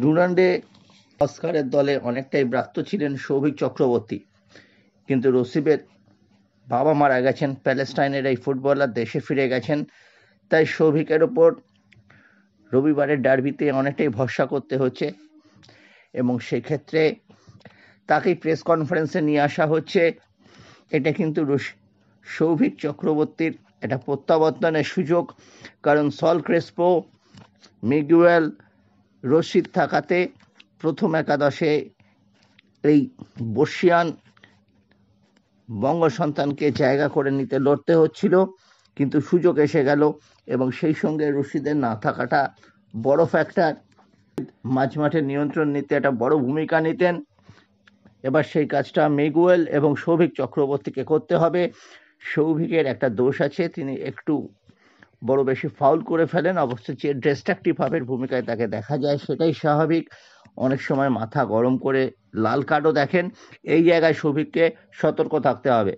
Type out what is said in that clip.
ডুরান্ডে অস্কারের দলে অনেকটাই ব্রাত্য ছিলেন সৌভিক চক্রবর্তী, কিন্তু রসিবের বাবা মারা গেছেন, প্যালেস্টাইনের এই ফুটবলার দেশে ফিরে গেছেন, তাই সৌভিকের ওপর রবিবারের ডার্বিতে অনেকটাই ভরসা করতে হচ্ছে এবং সেক্ষেত্রে তাকেই প্রেস কনফারেন্সে নিয়ে আসা হচ্ছে। এটা কিন্তু সৌভিক চক্রবর্তীর একটা প্রত্যাবর্তনের সুযোগ, কারণ সল ক্রেসপো, মিগুয়েল, রশিদ থাকাতে প্রথম একাদশে এই বর্ষিয়ান বঙ্গ সন্তানকে জায়গা করে নিতে লড়তে হচ্ছিল, কিন্তু সুযোগ এসে গেল এবং সেই সঙ্গে রশিদের না থাকাটা বড় ফ্যাক্টর। মাঝমাঠে নিয়ন্ত্রণ নিতে একটা বড় ভূমিকা নিতেন, এবার সেই কাজটা মিগুয়েল এবং সৌভিক চক্রবর্তীকে করতে হবে। সৌভিকের একটা দোষ আছে, তিনি একটু বড় বেশি ফাউল করে ফেলেন, অবশ্য যে ডিস্ট্রাকটিভ ভাবের ভূমিকায় তাকে দেখা যায় সেটাই স্বাভাবিক। অনেক সময় মাথা গরম করে লাল কার্ডও দেখেন, এই জায়গায় সৌভিককে সতর্ক থাকতে হবে।